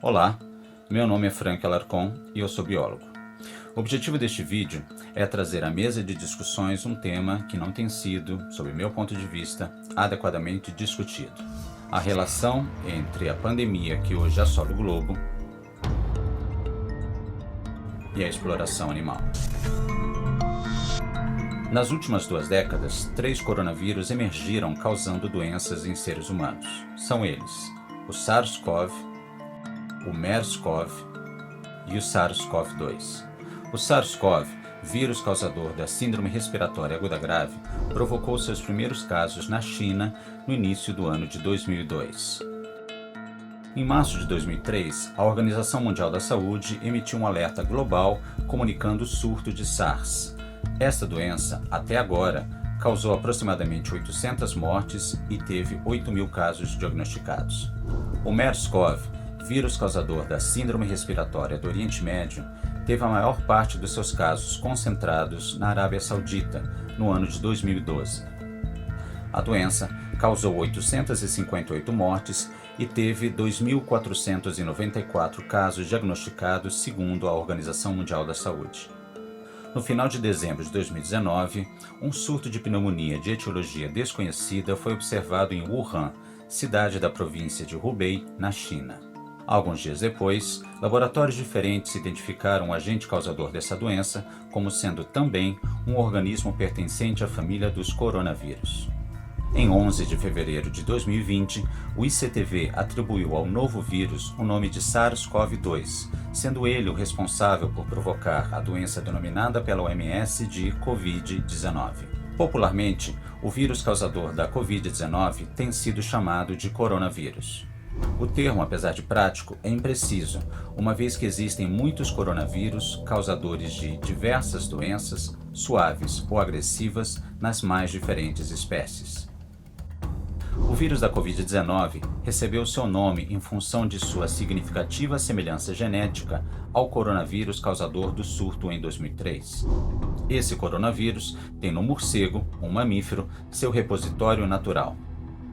Olá, meu nome é Frank Alarcon e eu sou biólogo. O objetivo deste vídeo é trazer à mesa de discussões um tema que não tem sido, sob meu ponto de vista, adequadamente discutido: a relação entre a pandemia que hoje assola o globo e a exploração animal. Nas últimas 2 décadas, 3 coronavírus emergiram causando doenças em seres humanos. São eles: o SARS-CoV, o MERS-CoV e o SARS-CoV-2. O SARS-CoV, vírus causador da Síndrome Respiratória Aguda Grave, provocou seus primeiros casos na China no início do ano de 2002. Em março de 2003, a Organização Mundial da Saúde emitiu um alerta global comunicando o surto de SARS. Esta doença, até agora, causou aproximadamente 800 mortes e teve 8.000 casos diagnosticados. O MERS-CoV, vírus causador da Síndrome Respiratória do Oriente Médio, teve a maior parte dos seus casos concentrados na Arábia Saudita, no ano de 2012. A doença causou 858 mortes e teve 2.494 casos diagnosticados, segundo a Organização Mundial da Saúde. No final de dezembro de 2019, um surto de pneumonia de etiologia desconhecida foi observado em Wuhan, cidade da província de Hubei, na China. Alguns dias depois, laboratórios diferentes identificaram o agente causador dessa doença como sendo também um organismo pertencente à família dos coronavírus. Em 11 de fevereiro de 2020, o ICTV atribuiu ao novo vírus o nome de SARS-CoV-2, sendo ele o responsável por provocar a doença denominada pela OMS de Covid-19. Popularmente, o vírus causador da Covid-19 tem sido chamado de coronavírus. O termo, apesar de prático, é impreciso, uma vez que existem muitos coronavírus causadores de diversas doenças, suaves ou agressivas, nas mais diferentes espécies. O vírus da Covid-19 recebeu seu nome em função de sua significativa semelhança genética ao coronavírus causador do surto em 2003. Esse coronavírus tem no morcego, um mamífero, seu repositório natural.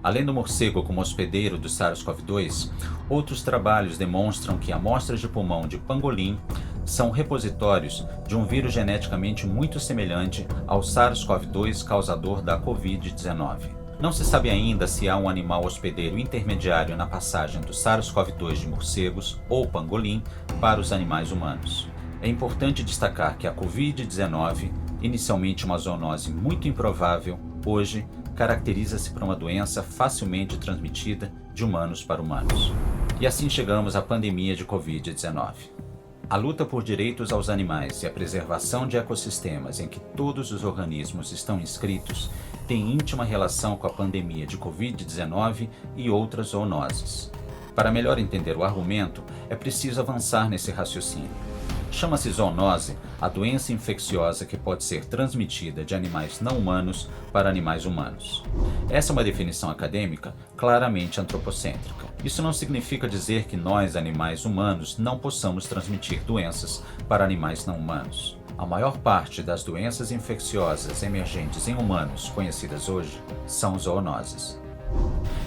Além do morcego como hospedeiro do SARS-CoV-2, outros trabalhos demonstram que amostras de pulmão de pangolim são repositórios de um vírus geneticamente muito semelhante ao SARS-CoV-2 causador da Covid-19. Não se sabe ainda se há um animal hospedeiro intermediário na passagem do SARS-CoV-2 de morcegos ou pangolim para os animais humanos. É importante destacar que a Covid-19, inicialmente uma zoonose muito improvável, hoje caracteriza-se por uma doença facilmente transmitida de humanos para humanos. E assim chegamos à pandemia de Covid-19. A luta por direitos aos animais e a preservação de ecossistemas em que todos os organismos estão inscritos tem íntima relação com a pandemia de Covid-19 e outras zoonoses. Para melhor entender o argumento, é preciso avançar nesse raciocínio. Chama-se zoonose a doença infecciosa que pode ser transmitida de animais não humanos para animais humanos. Essa é uma definição acadêmica claramente antropocêntrica. Isso não significa dizer que nós, animais humanos, não possamos transmitir doenças para animais não humanos. A maior parte das doenças infecciosas emergentes em humanos conhecidas hoje são zoonoses.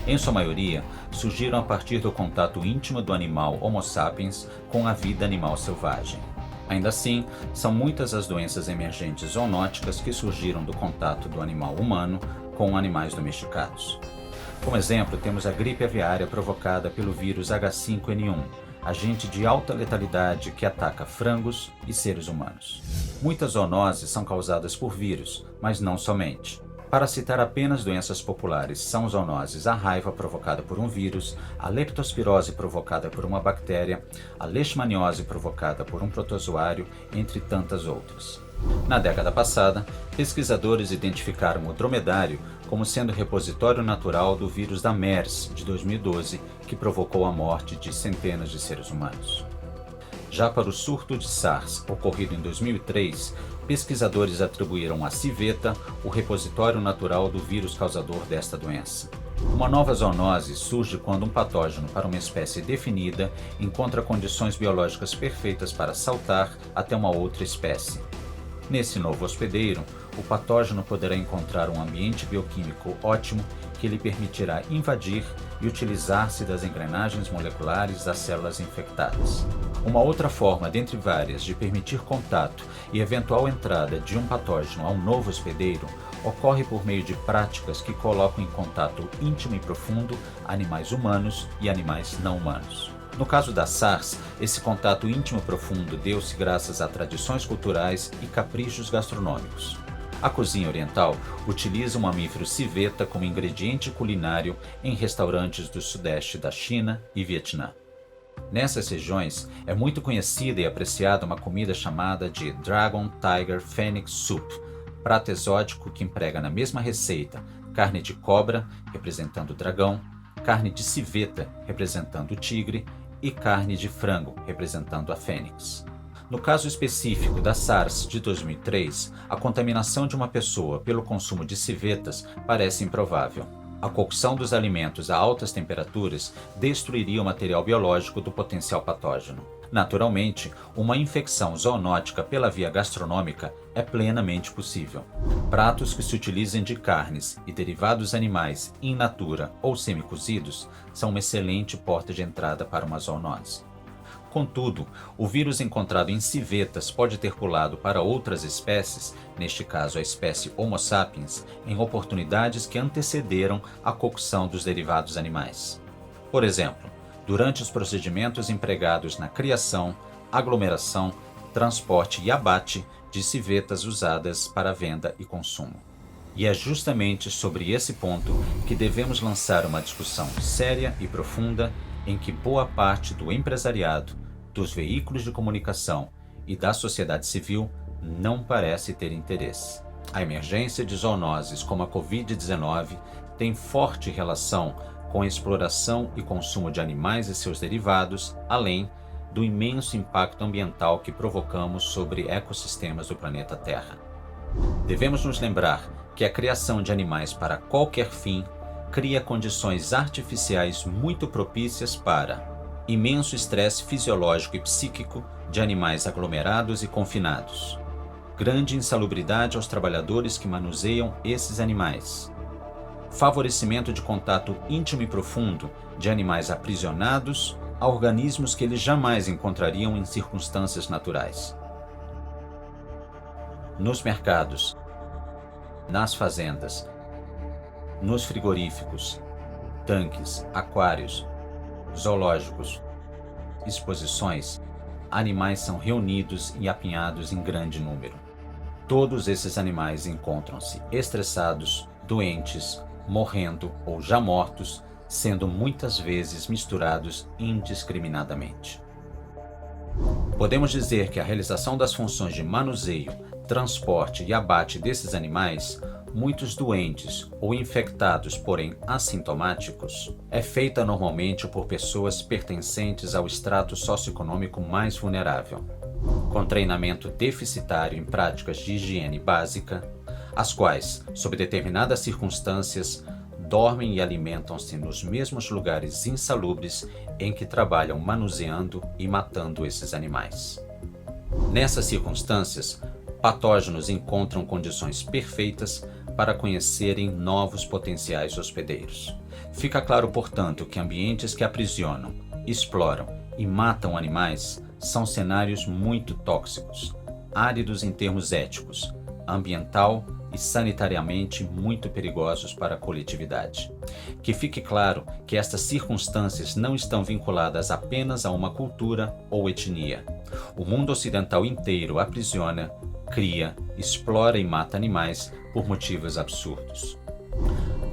Em sua maioria, surgiram a partir do contato íntimo do animal Homo sapiens com a vida animal selvagem. Ainda assim, são muitas as doenças emergentes zoonóticas que surgiram do contato do animal humano com animais domesticados. Como exemplo, temos a gripe aviária provocada pelo vírus H5N1, agente de alta letalidade que ataca frangos e seres humanos. Muitas zoonoses são causadas por vírus, mas não somente. Para citar apenas doenças populares, são zoonoses a raiva provocada por um vírus, a leptospirose provocada por uma bactéria, a leishmaniose provocada por um protozoário, entre tantas outras. Na década passada, pesquisadores identificaram o dromedário como sendo repositório natural do vírus da MERS de 2012, que provocou a morte de centenas de seres humanos. Já para o surto de SARS, ocorrido em 2003, pesquisadores atribuíram à civeta o repositório natural do vírus causador desta doença. Uma nova zoonose surge quando um patógeno para uma espécie definida encontra condições biológicas perfeitas para saltar até uma outra espécie. Nesse novo hospedeiro, o patógeno poderá encontrar um ambiente bioquímico ótimo que lhe permitirá invadir e utilizar-se das engrenagens moleculares das células infectadas. Uma outra forma, dentre várias, de permitir contato e eventual entrada de um patógeno a um novo hospedeiro ocorre por meio de práticas que colocam em contato íntimo e profundo animais humanos e animais não humanos. No caso da SARS, esse contato íntimo e profundo deu-se graças a tradições culturais e caprichos gastronômicos. A cozinha oriental utiliza o mamífero civeta como ingrediente culinário em restaurantes do sudeste da China e Vietnã. Nessas regiões, é muito conhecida e apreciada uma comida chamada de Dragon Tiger Phoenix Soup, prato exótico que emprega na mesma receita carne de cobra, representando o dragão, carne de civeta, representando o tigre, e carne de frango, representando a fênix. No caso específico da SARS de 2003, a contaminação de uma pessoa pelo consumo de civetas parece improvável. A cocção dos alimentos a altas temperaturas destruiria o material biológico do potencial patógeno. Naturalmente, uma infecção zoonótica pela via gastronômica é plenamente possível. Pratos que se utilizem de carnes e derivados animais in natura ou semi-cozidos são uma excelente porta de entrada para uma zoonose. Contudo, o vírus encontrado em civetas pode ter pulado para outras espécies, neste caso a espécie Homo sapiens, em oportunidades que antecederam a cocção dos derivados animais. Por exemplo, durante os procedimentos empregados na criação, aglomeração, transporte e abate de civetas usadas para venda e consumo. E é justamente sobre esse ponto que devemos lançar uma discussão séria e profunda em que boa parte do empresariado, dos veículos de comunicação e da sociedade civil não parece ter interesse. A emergência de zoonoses como a Covid-19 tem forte relação com a exploração e consumo de animais e seus derivados, além do imenso impacto ambiental que provocamos sobre ecossistemas do planeta Terra. Devemos nos lembrar que a criação de animais para qualquer fim cria condições artificiais muito propícias para imenso estresse fisiológico e psíquico de animais aglomerados e confinados, grande insalubridade aos trabalhadores que manuseiam esses animais, favorecimento de contato íntimo e profundo de animais aprisionados a organismos que eles jamais encontrariam em circunstâncias naturais. Nos mercados, nas fazendas, nos frigoríficos, tanques, aquários, zoológicos, exposições, animais são reunidos e apinhados em grande número. Todos esses animais encontram-se estressados, doentes, morrendo ou já mortos, sendo muitas vezes misturados indiscriminadamente. Podemos dizer que a realização das funções de manuseio, transporte e abate desses animais, muitos doentes ou infectados, porém assintomáticos, é feita normalmente por pessoas pertencentes ao extrato socioeconômico mais vulnerável, com treinamento deficitário em práticas de higiene básica, as quais, sob determinadas circunstâncias, dormem e alimentam-se nos mesmos lugares insalubres em que trabalham manuseando e matando esses animais. Nessas circunstâncias, patógenos encontram condições perfeitas para conhecerem novos potenciais hospedeiros. Fica claro, portanto, que ambientes que aprisionam, exploram e matam animais são cenários muito tóxicos, áridos em termos éticos, ambiental e sanitariamente muito perigosos para a coletividade. Que fique claro que estas circunstâncias não estão vinculadas apenas a uma cultura ou etnia. O mundo ocidental inteiro aprisiona, cria, explora e mata animais por motivos absurdos.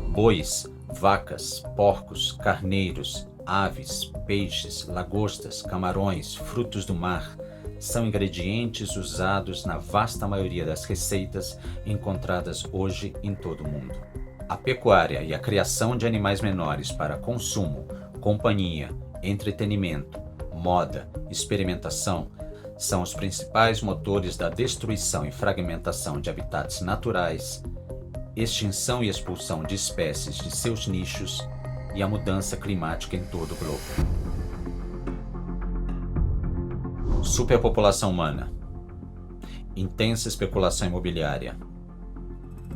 Bois, vacas, porcos, carneiros, aves, peixes, lagostas, camarões, frutos do mar são ingredientes usados na vasta maioria das receitas encontradas hoje em todo o mundo. A pecuária e a criação de animais menores para consumo, companhia, entretenimento, moda, experimentação são os principais motores da destruição e fragmentação de habitats naturais, extinção e expulsão de espécies de seus nichos e a mudança climática em todo o globo. Superpopulação humana, intensa especulação imobiliária,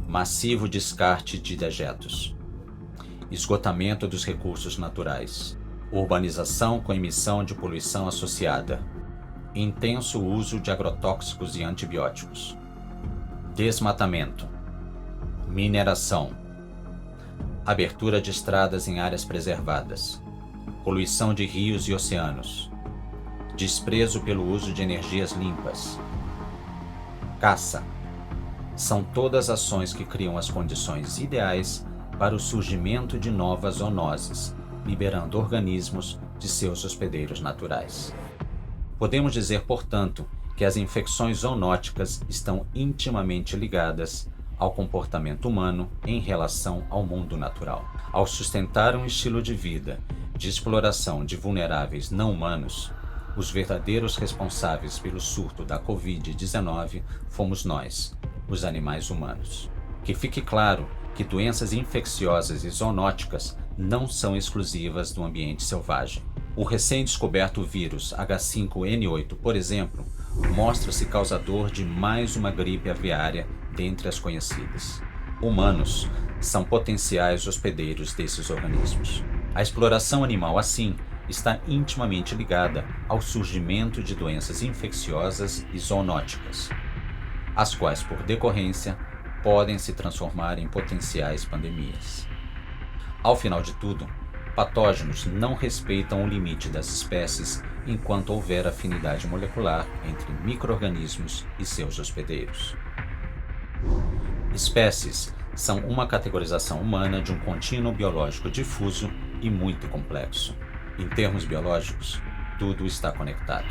massivo descarte de dejetos, esgotamento dos recursos naturais, urbanização com emissão de poluição associada, intenso uso de agrotóxicos e antibióticos, desmatamento, mineração, abertura de estradas em áreas preservadas, poluição de rios e oceanos, desprezo pelo uso de energias limpas, caça. São todas ações que criam as condições ideais para o surgimento de novas zoonoses, liberando organismos de seus hospedeiros naturais. Podemos dizer, portanto, que as infecções zoonóticas estão intimamente ligadas ao comportamento humano em relação ao mundo natural. Ao sustentar um estilo de vida de exploração de vulneráveis não humanos, os verdadeiros responsáveis pelo surto da Covid-19 fomos nós, os animais humanos. Que fique claro que doenças infecciosas e zoonóticas não são exclusivas do ambiente selvagem. O recém-descoberto vírus H5N8, por exemplo, mostra-se causador de mais uma gripe aviária dentre as conhecidas. Humanos são potenciais hospedeiros desses organismos. A exploração animal, assim, está intimamente ligada ao surgimento de doenças infecciosas e zoonóticas, as quais, por decorrência, podem se transformar em potenciais pandemias. Ao final de tudo, patógenos não respeitam o limite das espécies enquanto houver afinidade molecular entre micro-organismos e seus hospedeiros. Espécies são uma categorização humana de um contínuo biológico difuso e muito complexo. Em termos biológicos, tudo está conectado.